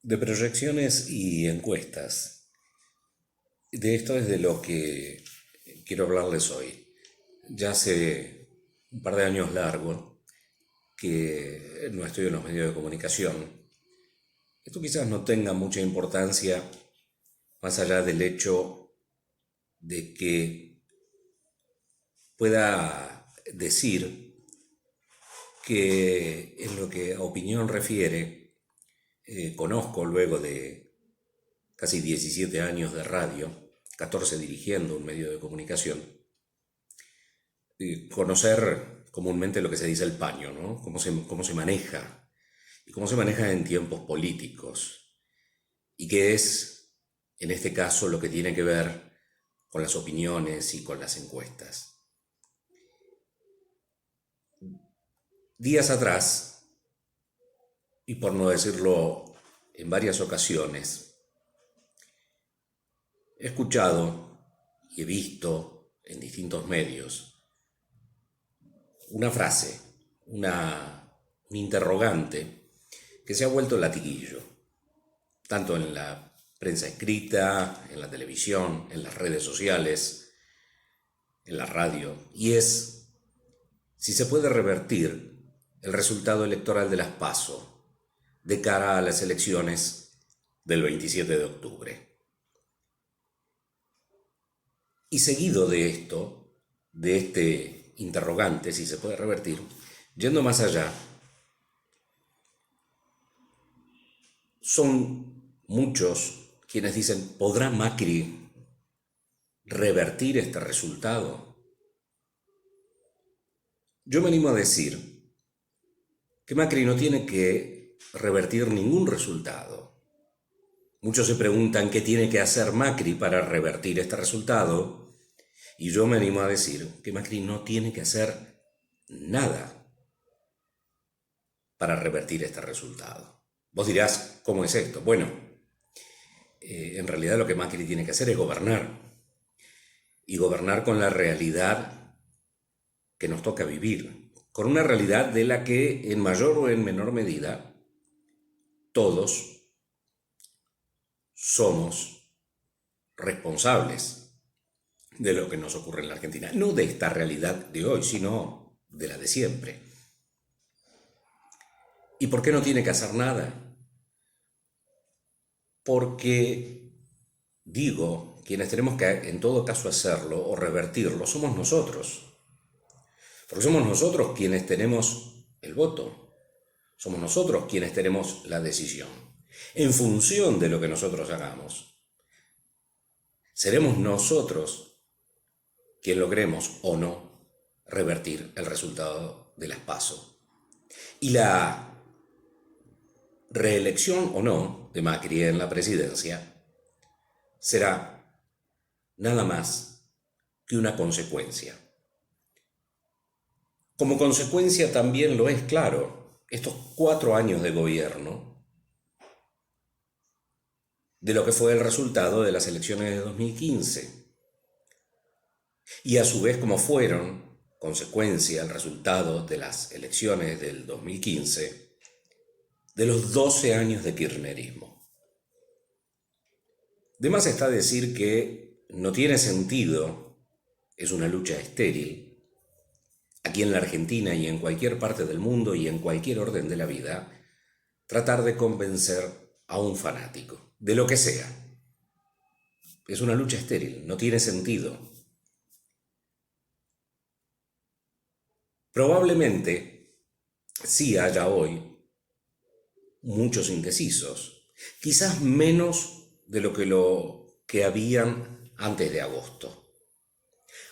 De proyecciones y encuestas. De esto es de lo que quiero hablarles hoy. Ya hace un par de años largo que no estoy en los medios de comunicación. Esto quizás no tenga mucha importancia más allá del hecho de que pueda decir que en lo que a opinión refiere, conozco luego de casi 17 años de radio, 14 dirigiendo un medio de comunicación, conocer comúnmente lo que se dice el paño, ¿no? Cómo se maneja y cómo se maneja en tiempos políticos y qué es, en este caso, lo que tiene que ver con las opiniones y con las encuestas. Días atrás, y por no decirlo en varias ocasiones, he escuchado y he visto en distintos medios una frase, un interrogante que se ha vuelto latiguillo, tanto en la prensa escrita, en la televisión, en las redes sociales, en la radio, y es si se puede revertir el resultado electoral de las PASO de cara a las elecciones del 27 de octubre. Y seguido de esto, de este interrogante, si se puede revertir, yendo más allá, son muchos quienes dicen, ¿podrá Macri revertir este resultado? Yo me animo a decir que Macri no tiene que revertir ningún resultado. Muchos se preguntan qué tiene que hacer Macri para revertir este resultado, y yo me animo a decir que Macri no tiene que hacer nada para revertir este resultado. Vos dirás, ¿cómo es esto? Bueno, en realidad lo que Macri tiene que hacer es gobernar, y gobernar con la realidad que nos toca vivir, con una realidad de la que en mayor o en menor medida todos somos responsables de lo que nos ocurre en la Argentina. No de esta realidad de hoy, sino de la de siempre. ¿Y por qué no tiene que hacer nada? Porque, digo, quienes tenemos que en todo caso hacerlo o revertirlo somos nosotros. Porque somos nosotros quienes tenemos el voto. Somos nosotros quienes tenemos la decisión. En función de lo que nosotros hagamos, seremos nosotros quien logremos o no revertir el resultado de las PASO. Y la reelección o no de Macri en la presidencia será nada más que una consecuencia. Como consecuencia también lo es, claro, estos 4 años de gobierno de lo que fue el resultado de las elecciones de 2015. Y a su vez como fueron consecuencia el resultado de las elecciones del 2015 de los 12 años de kirchnerismo. De más está decir que no tiene sentido, es una lucha estéril, aquí en la Argentina y en cualquier parte del mundo y en cualquier orden de la vida, tratar de convencer a un fanático, de lo que sea. Es una lucha estéril, no tiene sentido. Probablemente sí haya hoy muchos indecisos, quizás menos de lo que habían antes de agosto.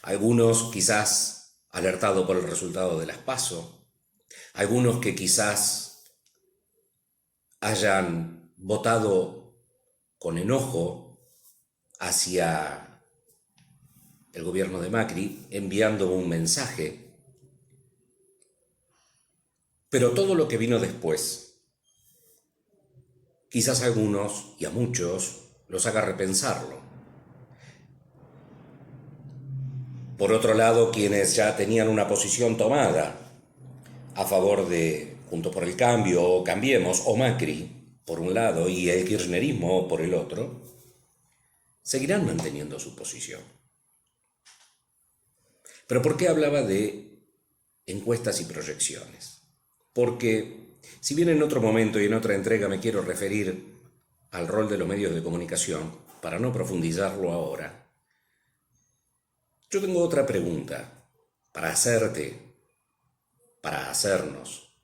Algunos quizás alertados por el resultado de las PASO, algunos que quizás hayan votado con enojo hacia el gobierno de Macri, enviando un mensaje. Pero todo lo que vino después, quizás a algunos y a muchos los haga repensarlo. Por otro lado, quienes ya tenían una posición tomada a favor de Juntos por el Cambio o Cambiemos o Macri, por un lado y el kirchnerismo por el otro, seguirán manteniendo su posición. Pero ¿por qué hablaba de encuestas y proyecciones? Porque si bien en otro momento y en otra entrega me quiero referir al rol de los medios de comunicación, para no profundizarlo ahora, yo tengo otra pregunta para hacerte, para hacernos.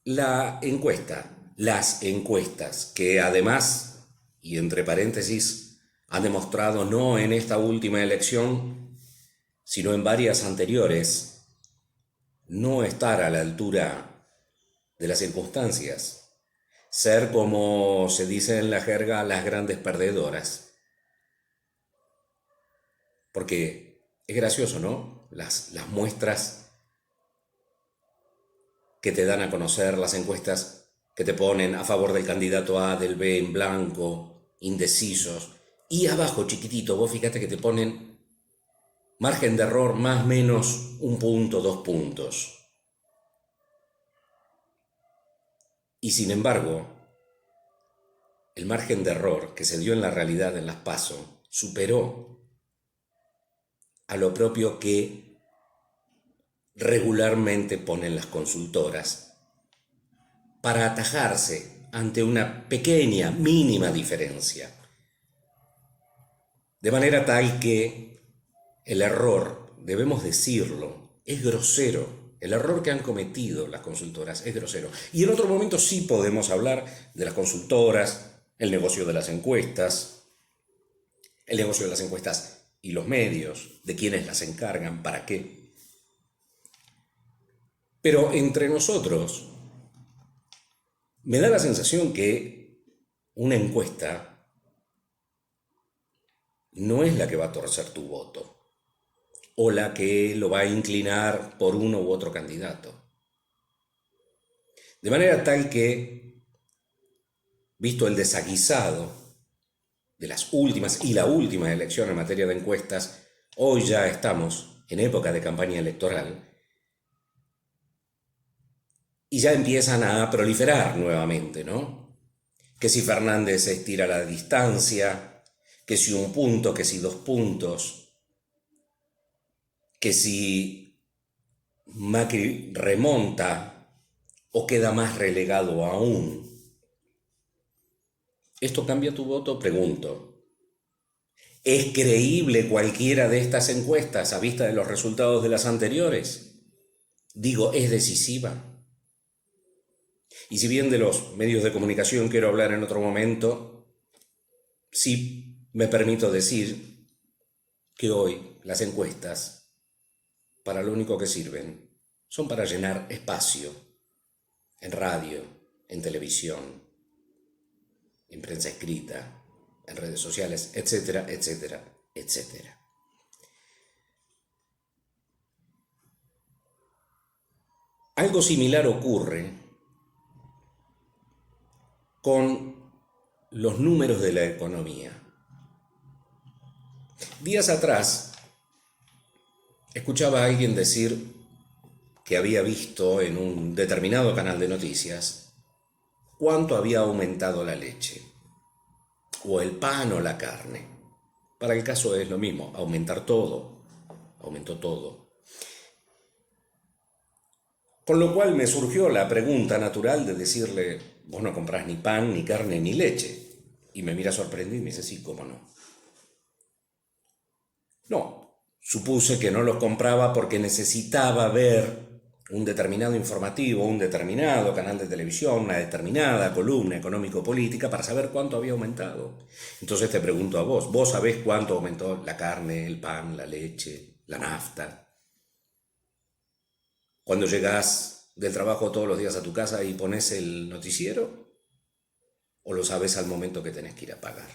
La encuesta, las encuestas, que además, y entre paréntesis, han demostrado no en esta última elección, sino en varias anteriores, no estar a la altura de las circunstancias, ser, como se dice en la jerga, las grandes perdedoras. Porque es gracioso, ¿no? Las muestras que te dan a conocer, las encuestas que te ponen a favor del candidato A, del B, en blanco, indecisos, y abajo, chiquitito, vos fíjate que te ponen margen de error más o menos 1 punto, 2 puntos. Y sin embargo, el margen de error que se dio en la realidad en las PASO superó a lo propio que regularmente ponen las consultoras para atajarse ante una pequeña, mínima diferencia. De manera tal que el error, debemos decirlo, es grosero. El error que han cometido las consultoras es grosero. Y en otro momento sí podemos hablar de las consultoras, el negocio de las encuestas, el negocio de las encuestas y los medios, de quienes las encargan, para qué. Pero entre nosotros, me da la sensación que una encuesta no es la que va a torcer tu voto o la que lo va a inclinar por uno u otro candidato. De manera tal que, visto el desaguisado de las últimas y la última elección en materia de encuestas, hoy ya estamos en época de campaña electoral y ya empiezan a proliferar nuevamente, ¿no? Que si Fernández estira la distancia, que si 1 punto, que si 2 puntos, que si Macri remonta o queda más relegado aún. ¿Esto cambia tu voto? Pregunto. ¿Es creíble cualquiera de estas encuestas a vista de los resultados de las anteriores? Digo, ¿es decisiva? Y si bien de los medios de comunicación quiero hablar en otro momento, sí me permito decir que hoy las encuestas, para lo único que sirven, son para llenar espacio en radio, en televisión, en prensa escrita, en redes sociales, etcétera, etcétera, etcétera. Algo similar ocurre con los números de la economía. Días atrás escuchaba a alguien decir que había visto en un determinado canal de noticias cuánto había aumentado la leche, o el pan o la carne. Para el caso es lo mismo, aumentar todo, aumentó todo. Con lo cual me surgió la pregunta natural de decirle, vos no comprás ni pan, ni carne, ni leche. Y me mira sorprendido y me dice, sí, cómo no. No, supuse que no los compraba porque necesitaba ver un determinado informativo, un determinado canal de televisión, una determinada columna económico-política para saber cuánto había aumentado. Entonces te pregunto a vos, ¿vos sabés cuánto aumentó la carne, el pan, la leche, la nafta? Cuando llegás del trabajo todos los días a tu casa y pones el noticiero, ¿o lo sabes al momento que tenés que ir a pagar?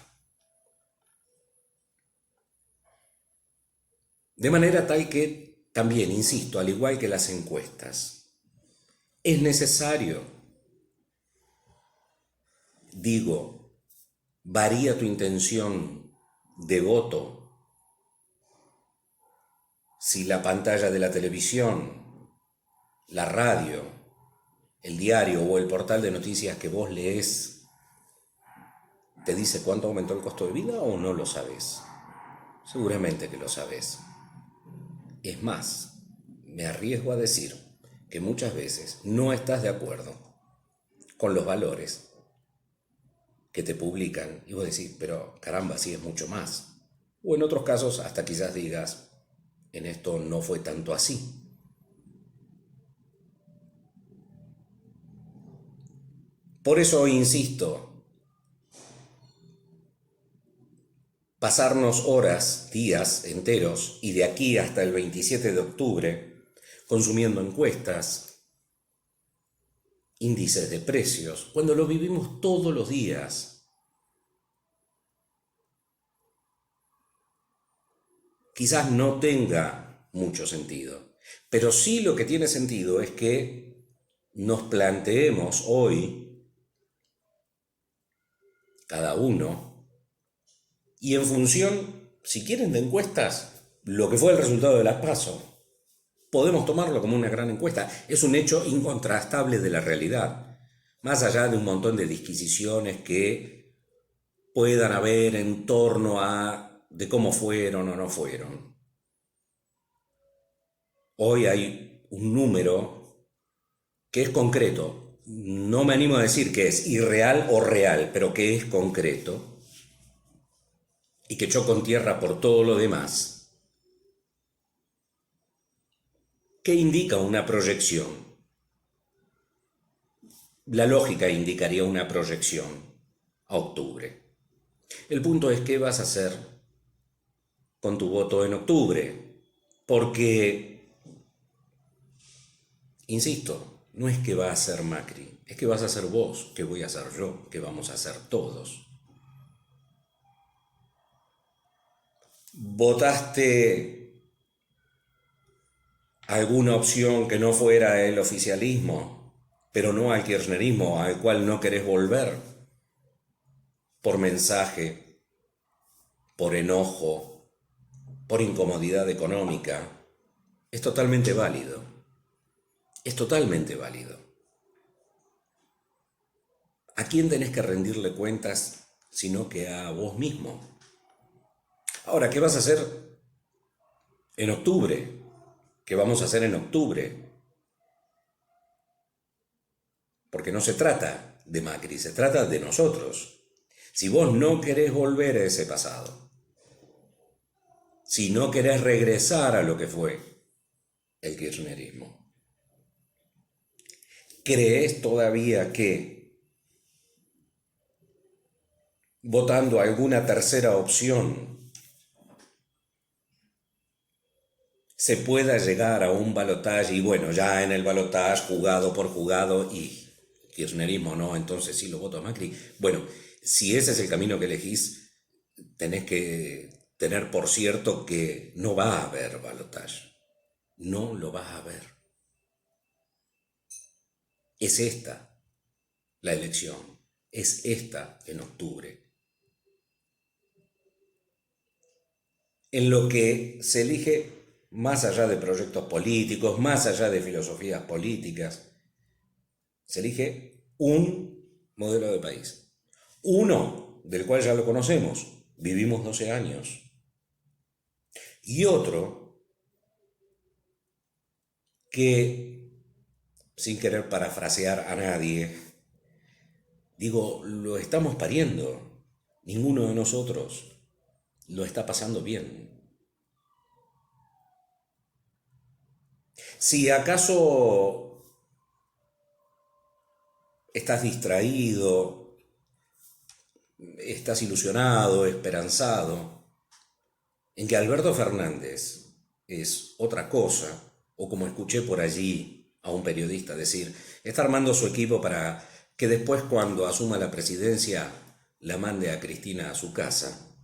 De manera tal que, también, insisto, al igual que las encuestas, es necesario, digo, varía tu intención de voto si la pantalla de la televisión, la radio el diario o el portal de noticias que vos lees te dice cuánto aumentó el costo de vida o no lo sabes? Seguramente que lo sabes. Es más, me arriesgo a decir que muchas veces no estás de acuerdo con los valores que te publican y vos decís, pero caramba, sí es mucho más. O en otros casos hasta quizás digas, en esto no fue tanto así. Por eso insisto, pasarnos horas, días enteros y de aquí hasta el 27 de octubre consumiendo encuestas, índices de precios, cuando lo vivimos todos los días, quizás no tenga mucho sentido. Pero sí lo que tiene sentido es que nos planteemos hoy, cada uno, y en función, si quieren, de encuestas, lo que fue el resultado de las PASO, podemos tomarlo como una gran encuesta. Es un hecho incontrastable de la realidad, más allá de un montón de disquisiciones que puedan haber en torno a de cómo fueron o no fueron. Hoy hay un número que es concreto. No me animo a decir que es irreal o real, pero que es concreto y que echó con tierra por todo lo demás, que indica una proyección. La lógica indicaría una proyección a octubre. El punto es qué vas a hacer con tu voto en octubre, porque, insisto, no es que va a ser Macri, es que vas a ser vos, que voy a ser yo, que vamos a ser todos. ¿Votaste alguna opción que no fuera el oficialismo, pero no al kirchnerismo, al cual no querés volver? Por mensaje, por enojo, por incomodidad económica. Es totalmente válido. Es totalmente válido. ¿A quién tenés que rendirle cuentas sino que a vos mismo? Ahora, ¿qué vas a hacer en octubre? ¿Qué vamos a hacer en octubre? Porque no se trata de Macri, se trata de nosotros. Si vos no querés volver a ese pasado, si no querés regresar a lo que fue el kirchnerismo, ¿crees todavía que votando alguna tercera opción se pueda llegar a un balotaje? Y bueno, ya en el balotaje, jugado por jugado, y kirchnerismo no, entonces sí lo voto a Macri. Bueno, si ese es el camino que elegís, tenés que tener por cierto que no va a haber balotaje. No lo vas a ver. Es esta la elección. Es esta en octubre. En lo que se elige, más allá de proyectos políticos, más allá de filosofías políticas, se elige un modelo de país. Uno, del cual ya lo conocemos, vivimos 12 años. Y otro, que, sin querer parafrasear a nadie, digo, lo estamos pariendo. Ninguno de nosotros lo está pasando bien. Si acaso estás distraído, estás ilusionado, esperanzado, en que Alberto Fernández es otra cosa, o como escuché por allí a un periodista decir, está armando su equipo para que después cuando asuma la presidencia la mande a Cristina a su casa.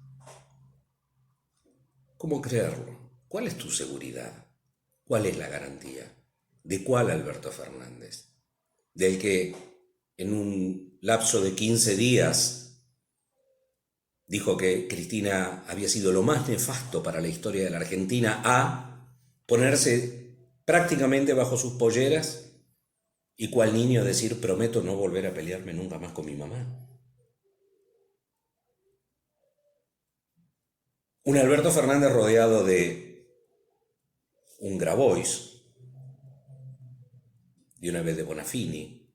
¿Cómo creerlo? ¿Cuál es tu seguridad? ¿Cuál es la garantía? ¿De cuál Alberto Fernández? ¿Del que en un lapso de 15 días dijo que Cristina había sido lo más nefasto para la historia de la Argentina, a ponerse prácticamente bajo sus polleras Y cual niño decir, prometo no volver a pelearme nunca más con mi mamá. Un Alberto Fernández rodeado de un Grabois, de una vez de Bonafini,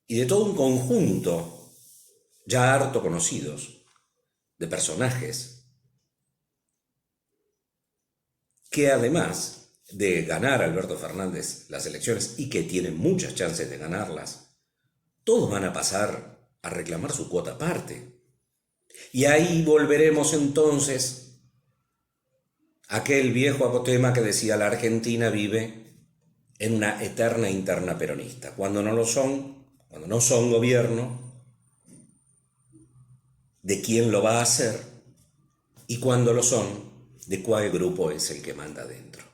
y de todo un conjunto, ya harto conocidos, de personajes, que además de ganar Alberto Fernández las elecciones y que tienen muchas chances de ganarlas, todos van a pasar a reclamar su cuota aparte. Y ahí volveremos entonces a aquel viejo apotema que decía la Argentina vive en una eterna interna peronista. Cuando no son gobierno, de quién lo va a hacer, y cuando lo son, de cuál grupo es el que manda dentro.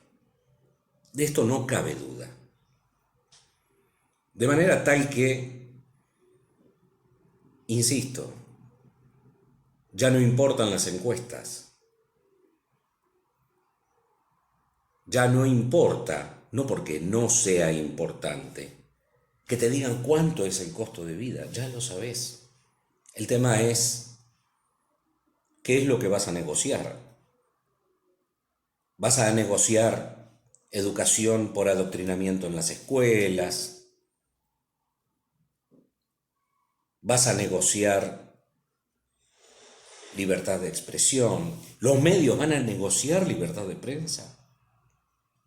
De esto no cabe duda. De manera tal que, insisto, ya no importan las encuestas. Ya no importa, no porque no sea importante, que te digan cuánto es el costo de vida, ya lo sabes. El tema es, ¿qué es lo que vas a negociar? ¿Vas a negociar educación por adoctrinamiento en las escuelas? ¿Vas a negociar libertad de expresión? ¿Los medios van a negociar libertad de prensa?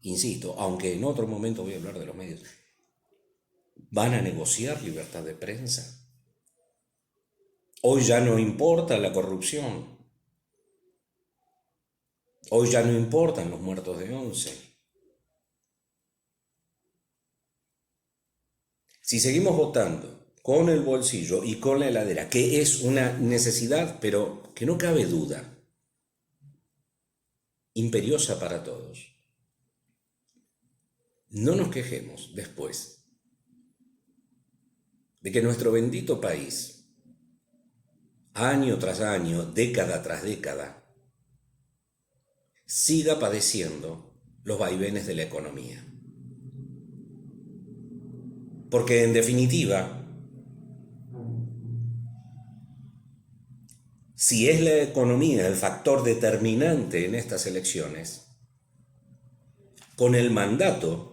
Insisto, aunque en otro momento voy a hablar de los medios, ¿van a negociar libertad de prensa? Hoy ya no importa la corrupción. Hoy ya no importan los muertos de 11. Si seguimos votando con el bolsillo y con la heladera, que es una necesidad, pero que no cabe duda, imperiosa para todos, no nos quejemos después de que nuestro bendito país, año tras año, década tras década, siga padeciendo los vaivenes de la economía. Porque en definitiva, si es la economía el factor determinante en estas elecciones, con el mandato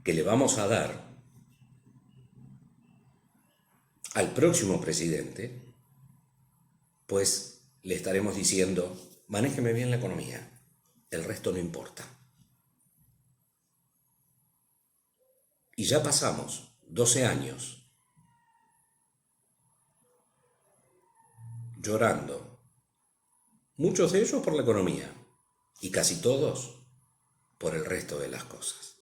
que le vamos a dar al próximo presidente, pues le estaremos diciendo, manéjeme bien la economía, el resto no importa. Y ya pasamos 12 años llorando, muchos de ellos por la economía y casi todos por el resto de las cosas.